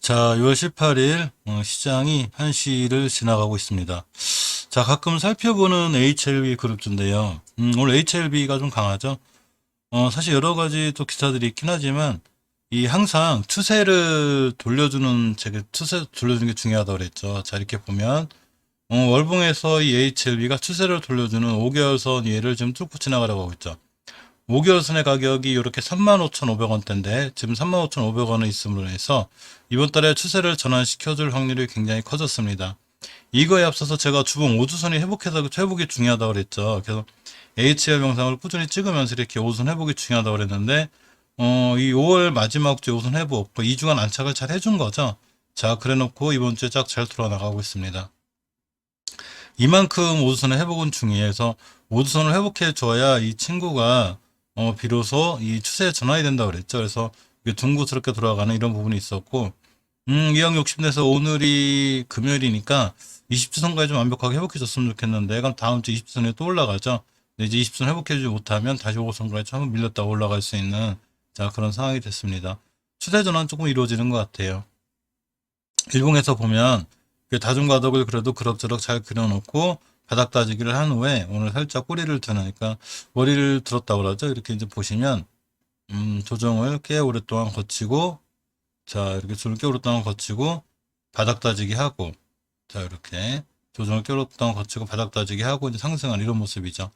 자, 6월 18일 시장이 1시를 지나가고 있습니다. 자, 가끔 살펴보는 HLB 그룹주인데요. 오늘 HLB가 좀 강하죠. 사실 여러 가지 또 기사들이 있긴 하지만 이 항상 추세를 돌려주는 추세 돌려주는 게 중요하다고 그랬죠. 자, 이렇게 보면 월봉에서 이 HLB가 추세를 돌려주는 5개월선 예를 좀 뚫고 지나가려고 하고 있죠. 5개월선의 가격이 이렇게 35,500원대인데 지금 35,500원에 있음으로 해서 이번 달에 추세를 전환시켜줄 확률이 굉장히 커졌습니다. 이거에 앞서서 제가 주봉 5주선이 회복이 중요하다고 그랬죠. 그래서 HL 영상을 꾸준히 찍으면서 이렇게 5선 회복이 중요하다고 그랬는데 이 5월 마지막 주 5선 회복 2주간 안착을 잘 해준 거죠. 자, 그래 놓고 이번 주에 쫙 잘 돌아나가고 있습니다. 이만큼 5주선의 회복은 중요해서 5주선을 회복해 줘야 이 친구가 비로소 이 추세에 전환이 된다고 그랬죠. 그래서 이게 둥그스럽게 돌아가는 이런 부분이 있었고, 이왕 욕심내서 오늘이 금요일이니까 20주선까지 좀 완벽하게 회복해 줬으면 좋겠는데, 그럼 다음 주 20주선에 또 올라가죠. 근데 이제 20주선 회복해 주지 못하면 다시 5선까지 한번 밀렸다 올라갈 수 있는, 자, 그런 상황이 됐습니다. 추세 전환 조금 이루어지는 것 같아요. 일봉에서 보면, 그 다중가덕을 그래도 그럭저럭 잘 그려놓고, 바닥 다지기를 한 후에 오늘 살짝 꼬리를 드니까 머리를 들었다고 그러죠. 이렇게 이제 보시면 조정을 꽤 오랫동안 거치고, 자, 이렇게 줄을 꽤 오랫동안 거치고, 바닥 다지기 하고, 자, 이렇게 조정을 꽤 오랫동안 거치고, 바닥 다지기 하고, 이제 상승한 이런 모습이죠.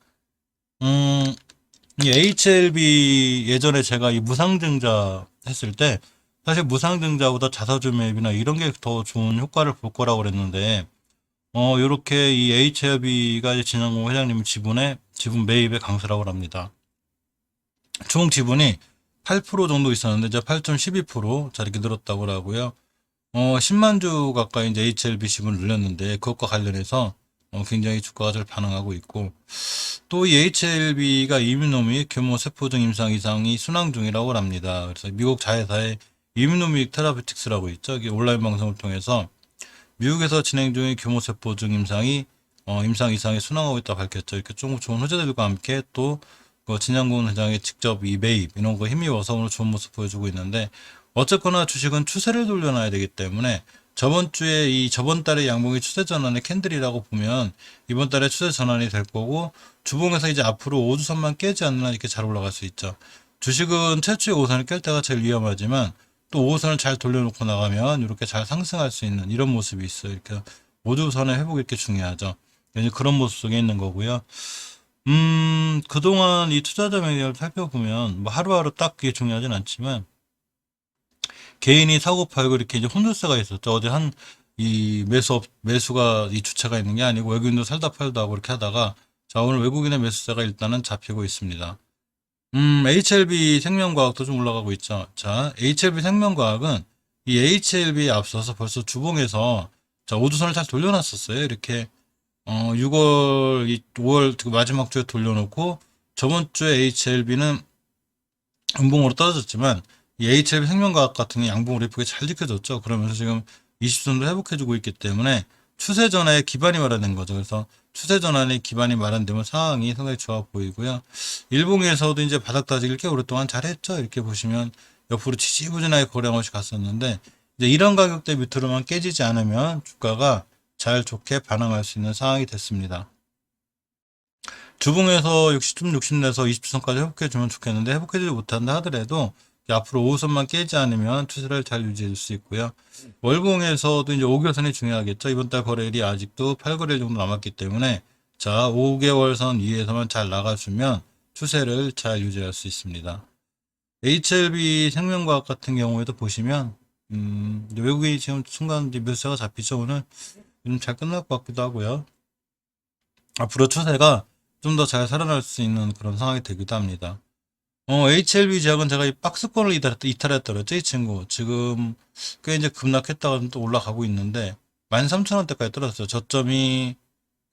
이 HLB 예전에 제가 이 무상증자 했을 때, 사실 무상증자보다 자사주 매입이나 이런 게 더 좋은 효과를 볼 거라고 그랬는데, 요렇게 이 HLB가 진양공 회장님 지분 매입의 강세라고 합니다. 총 지분이 8% 정도 있었는데 이제 8.12%, 자, 이렇게 늘었다고 하고요. 10만 주 가까이 이제 HLB 지분을 늘렸는데 그것과 관련해서 굉장히 주가가 잘 반응하고 있고, 또 이 HLB가 이뮤노믹 규모 세포증 임상 이상이 순항 중이라고 합니다. 그래서 미국 자회사의 이뮤노믹 테라피틱스라고 있죠. 이게 온라인 방송을 통해서 미국에서 진행 중인 규모 세포증 임상 이상이 순항하고 있다 밝혔죠. 이렇게 좀 좋은 호재들과 함께 또 진양군 회장의 직접 이 매입 이런 거 힘입어서 오늘 좋은 모습 보여주고 있는데, 어쨌거나 주식은 추세를 돌려놔야 되기 때문에 저번 달에 양봉이 추세 전환의 캔들이라고 보면 이번 달에 추세 전환이 될 거고, 주봉에서 이제 앞으로 5주선만 깨지 않는 한 이렇게 잘 올라갈 수 있죠. 주식은 최초의 5선을 깰 때가 제일 위험하지만 또 5선을 잘 돌려놓고 나가면 이렇게 잘 상승할 수 있는 이런 모습이 있어요. 이렇게 5주선의 회복이 이렇게 중요하죠. 그런 모습 속에 있는 거고요. 그동안 이 투자자 매매를 살펴보면 뭐 하루하루 딱 그게 중요하진 않지만 개인이 사고 팔고 이렇게 이제 혼조세가 있었죠. 어제 이 매수가 이 주체가 있는 게 아니고 외국인도 살다 팔다 하고 이렇게 하다가, 자, 오늘 외국인의 매수세가 일단은 잡히고 있습니다. HLB 생명과학도 좀 올라가고 있죠. 자, HLB 생명과학은 이 HLB에 앞서서 벌써 주봉에서 자, 5주선을 잘 돌려놨었어요. 이렇게 6월, 5월 그 마지막 주에 돌려놓고 저번 주에 HLB는 음봉으로 떨어졌지만 이 HLB 생명과학 같은 게 양봉으로 예쁘게 잘 지켜줬죠. 그러면서 지금 20선도 회복해주고 있기 때문에 추세 전환의 기반이 마련된 거죠. 그래서 추세 전환의 기반이 마련되면 상황이 상당히 좋아 보이고요. 일봉에서도 이제 바닥 다지기를 꽤 오랫동안 잘했죠. 이렇게 보시면 옆으로 지지부진하게 거래한 것이 갔었는데, 이제 이런 가격대 밑으로만 깨지지 않으면 주가가 잘 좋게 반응할 수 있는 상황이 됐습니다. 주봉에서 60내서 20선까지 회복해주면 좋겠는데 회복해주지 못한다 하더라도 앞으로 5선만 깨지 않으면 추세를 잘 유지해 줄 수 있고요. 월봉에서도 이제 5개월선이 중요하겠죠. 이번 달 거래일이 아직도 8거래일 정도 남았기 때문에, 자, 5개월선 위에서만 잘 나가주면 추세를 잘 유지할 수 있습니다. HLB 생명과학 같은 경우에도 보시면 외국인이 지금 순간 매수세가 잡히죠. 오늘 잘 끝날 것 같기도 하고요. 앞으로 추세가 좀 더 잘 살아날 수 있는 그런 상황이 되기도 합니다. HLB 제약은 제가 이 박스권을 이탈했다 그랬죠, 이 친구. 지금 꽤 이제 급락했다가 또 올라가고 있는데, 13,000원대까지 떨어졌어요. 저점이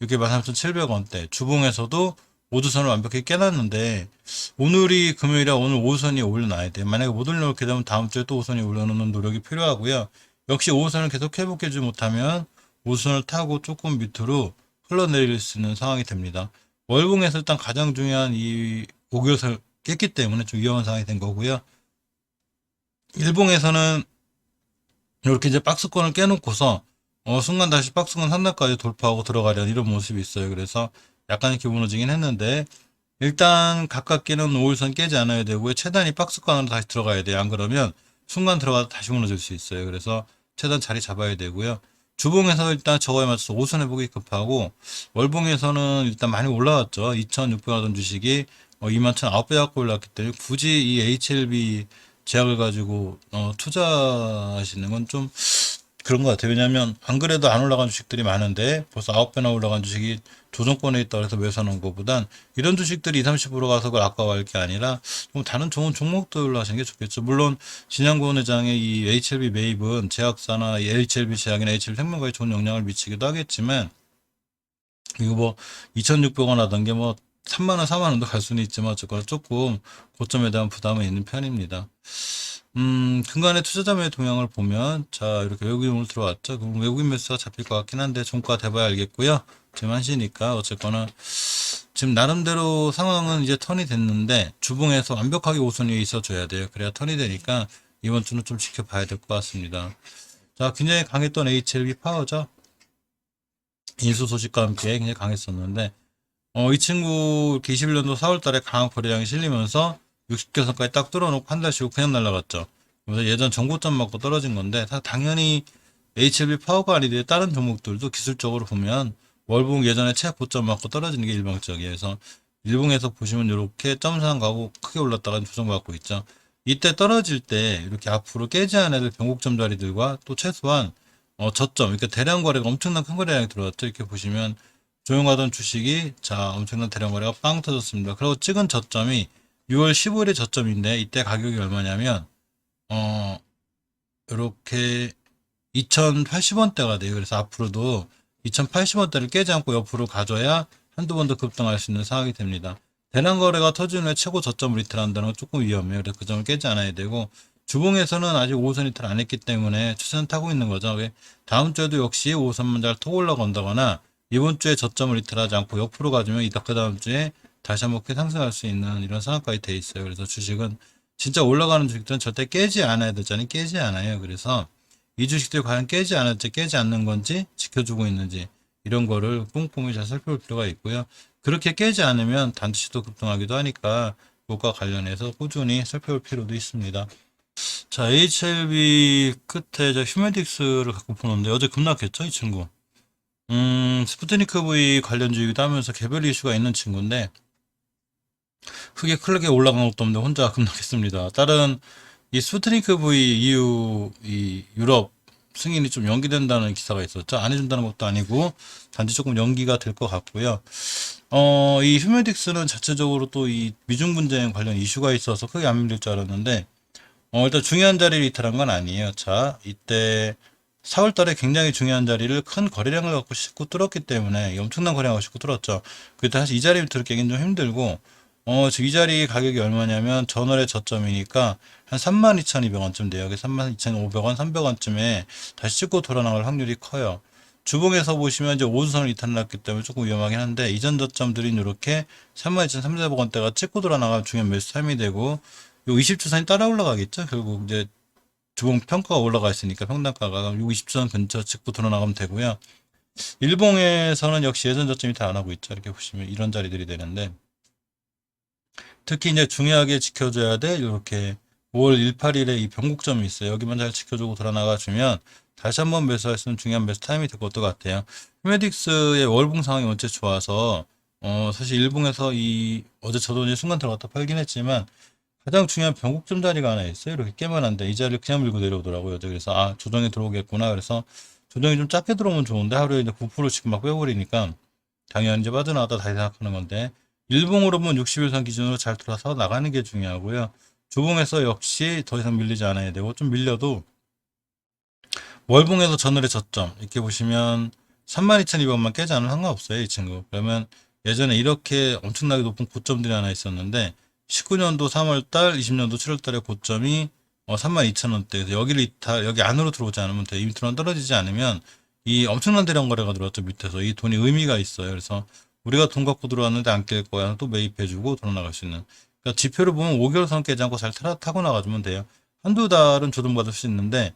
이렇게 13,700원대. 주봉에서도 5주선을 완벽히 깨놨는데, 오늘이 금요일이라 오늘 5선이 올려놔야 돼요. 만약에 못 올려놓게 되면 다음 주에 또 5선이 올려놓는 노력이 필요하고요. 역시 5선을 계속 회복해주지 못하면 5선을 타고 조금 밑으로 흘러내릴 수 있는 상황이 됩니다. 월봉에서 일단 가장 중요한 이 5개월선을 깼기 때문에 좀 위험한 상황이 된 거고요. 일봉에서는 이렇게 이제 박스권을 깨놓고서 순간 다시 박스권 상단까지 돌파하고 들어가려는 이런 모습이 있어요. 그래서 약간 이렇게 무너지긴 했는데 일단 가깝게는 5일선 깨지 않아야 되고요. 최단이 박스권으로 다시 들어가야 돼요. 안 그러면 순간 들어가서 다시 무너질 수 있어요. 그래서 최단 자리 잡아야 되고요. 주봉에서 일단 저거에 맞춰서 5선 회복이 급하고 월봉에서는 일단 많이 올라왔죠. 2,600원 하던 주식이 21,900배 갖고 올랐기 때문에 굳이 이 HLB 제약을 가지고 투자하시는 건 좀 그런 것 같아요. 왜냐하면 안 그래도 안 올라간 주식들이 많은데 벌써 9배나 올라간 주식이 조정권에 있다 그래서 매수하는 것보단 이런 주식들이 20, 30% 가서 그걸 아까워할 게 아니라 좀 다른 좋은 종목들로 하시는 게 좋겠죠. 물론 진양구원 회장의 이 HLB 매입은 제약사나 HLB 제약이나 HLB 생명과에 좋은 영향을 미치기도 하겠지만 이거 뭐 2,600원 하던 게 뭐 3만 원, 4만 원도 갈 수는 있지만 어쨌거나 조금 고점에 대한 부담은 있는 편입니다. 근간의 투자자의 동향을 보면, 자, 이렇게 외국인 오늘 들어왔죠. 그럼 외국인 매수가 잡힐 것 같긴 한데, 종가 돼봐야 알겠고요. 지금 한시니까, 어쨌거나, 지금 나름대로 상황은 이제 턴이 됐는데, 주봉에서 완벽하게 우선이 있어줘야 돼요. 그래야 턴이 되니까, 이번 주는 좀 지켜봐야 될 것 같습니다. 자, 굉장히 강했던 HLB 파워죠. 인수 소식과 함께 굉장히 강했었는데, 이 친구 이렇게 21년도 4월 달에 강한 거래량이 실리면서 60개선까지 딱 뚫어놓고 한 달 쉬고 그냥 날라갔죠. 그래서 예전 전고점 맞고 떨어진 건데, 당연히 HLB 파워가 아니되 다른 종목들도 기술적으로 보면 월봉 예전에 최고점 맞고 떨어지는 게 일방적이에요. 그래서 일봉에서 보시면 이렇게 점상 가고 크게 올랐다가 조정받고 있죠. 이때 떨어질 때 이렇게 앞으로 깨지 않아야 될 변곡점 자리들과 또 최소한 저점, 그러니까 대량 거래가 엄청난 큰 거래량이 들어왔죠. 이렇게 보시면 조용하던 주식이 자 엄청난 대량 거래가 빵 터졌습니다. 그리고 찍은 저점이 6월 15일의 저점인데 이때 가격이 얼마냐면 이렇게 2,080원대가 돼요. 그래서 앞으로도 2,080원대를 깨지 않고 옆으로 가져야 한두 번 더 급등할 수 있는 상황이 됩니다. 대량 거래가 터지는 후에 최고 저점을 이탈한다는 건 조금 위험해요. 그래서 그 점을 깨지 않아야 되고 주봉에서는 아직 5선 이탈 안 했기 때문에 추세는 타고 있는 거죠. 다음 주에도 역시 5선만 잘 타고 올라간다거나 이번 주에 저점을 이탈하지 않고 옆으로 가주면 그 다음 주에 다시 한번 꽤 상승할 수 있는 이런 상황까지 돼 있어요. 그래서 주식은 진짜 올라가는 주식들은 절대 깨지 않아야 되잖아요. 깨지 않아요. 그래서 이 주식들이 과연 깨지 않을지 깨지 않는 건지 지켜주고 있는지 이런 거를 꼼꼼히 잘 살펴볼 필요가 있고요. 그렇게 깨지 않으면 단지 또 급등하기도 하니까 그것과 관련해서 꾸준히 살펴볼 필요도 있습니다. 자, HLB 끝에 저 휴메딕스를 갖고 보는데 어제 급락했죠, 이 친구. 스푸트니크 V 관련주이기도 하면서 개별 이슈가 있는 친구인데 크게 올라간 것도 없는데 혼자 급락했습니다. 다른 이 스푸트니크 V 이후 이 유럽 승인이 좀 연기된다는 기사가 있었죠. 안 해준다는 것도 아니고 단지 조금 연기가 될 것 같고요. 이 휴메딕스는 자체적으로 또 이 미중 분쟁 관련 이슈가 있어서 크게 안 밀릴 줄 알았는데 일단 중요한 자리를 이탈한 건 아니에요. 자, 이때 4월 달에 굉장히 중요한 자리를 큰 거래량을 갖고 싣고 뚫었기 때문에 엄청난 거래량을 싣고 뚫었죠. 그때 사실 이 자리를 깨긴 좀 힘들고 지금 이 자리 가격이 얼마냐면 전월의 저점이니까 한 32,200원쯤 돼요. 32,500원, 300원쯤에 다시 찍고 돌아 나갈 확률이 커요. 주봉에서 보시면 이제 5선을 이탈났기 때문에 조금 위험하긴 한데 이전 저점들이 이렇게 32,300원대가 찍고 돌아 나가면 중요한 매수 타임이 되고 요 20주선이 따라 올라가겠죠. 결국 이제 주봉 평가가 올라가 있으니까 평단가가 20주선 근처 찍고 돌아 나가면 되고요. 일봉에서는 역시 예전 저점이 다 안 하고 있죠. 이렇게 보시면 이런 자리들이 되는데 특히 이제 중요하게 지켜줘야 돼. 이렇게 5월 18일에 이 변곡점이 있어요. 여기만 잘 지켜주고 돌아 나가주면 다시 한번 매수할 수 있는 중요한 매수 타임이 될 것도 같아요. 휴메딕스의 월봉 상황이 원체 좋아서 사실 일봉에서 이 어제 저도 이제 순간 들어갔다 팔긴 했지만 가장 중요한 변곡점 자리가 하나 있어요. 이렇게 깨면 안 돼. 이 자리를 그냥 밀고 내려오더라고요. 그래서 조정이 들어오겠구나. 그래서 조정이 좀 작게 들어오면 좋은데 하루에 이제 9%씩 막 빼버리니까 당연히 이제 빠져나왔다 다시 생각하는 건데 일봉으로 보면 60일선 기준으로 잘 돌아서 나가는 게 중요하고요. 주봉에서 역시 더 이상 밀리지 않아야 되고 좀 밀려도 월봉에서 전월의 저점 이렇게 보시면 32,200원만 깨지 않으면 상관없어요. 이 친구. 그러면 예전에 이렇게 엄청나게 높은 고점들이 하나 있었는데 19년도 3월달, 20년도 7월달에 고점이 32,000원대. 여기 안으로 들어오지 않으면 돼. 이 밑으로 떨어지지 않으면 이 엄청난 대량 거래가 들어왔죠. 밑에서. 이 돈이 의미가 있어요. 그래서 우리가 돈 갖고 들어왔는데 안 깰 거야. 또 매입해주고 돌아 나갈 수 있는. 그러니까 지표를 보면 5개월선 깨지 않고 잘 타고 나가주면 돼요. 한두 달은 조정받을 수 있는데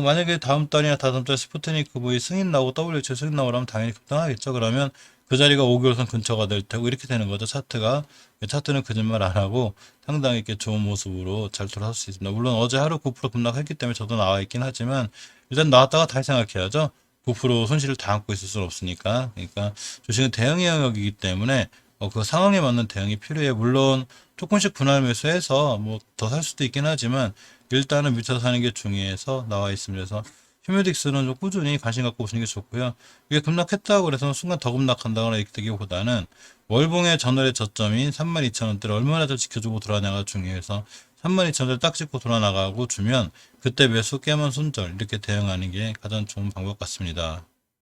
만약에 다음 달이나 다다음 달 스푸트니크 V 승인 나오고 WHO 승인 나오라면 당연히 급등하겠죠. 그러면 그 자리가 5개월선 근처가 될 테고 이렇게 되는 거죠. 차트가. 차트는 거짓말 안 하고 상당히 이렇게 좋은 모습으로 잘 돌아설 수 있습니다. 물론 어제 하루 9% 급락했기 때문에 저도 나와 있긴 하지만 일단 나왔다가 다시 생각해야죠. 9% 손실을 다 안고 있을 수는 없으니까. 그러니까 주식은 대응의 영역이기 때문에 그 상황에 맞는 대응이 필요해요. 물론 조금씩 분할 매수해서 뭐 더 살 수도 있긴 하지만 일단은 밑에서 사는 게 중요해서 나와 있습니다. 그래서 휴메딕스는 좀 꾸준히 관심 갖고 보시는 게 좋고요. 이게 급락했다고 그래서 순간 더 급락한다거나 이렇게 되기보다는 월봉의 전월의 저점인 32,000원대를 얼마나 잘 지켜주고 돌아나가가 중요해서 32,000원대를 딱 짚고 돌아나가고 주면 그때 매수 깨면 손절 이렇게 대응하는 게 가장 좋은 방법 같습니다.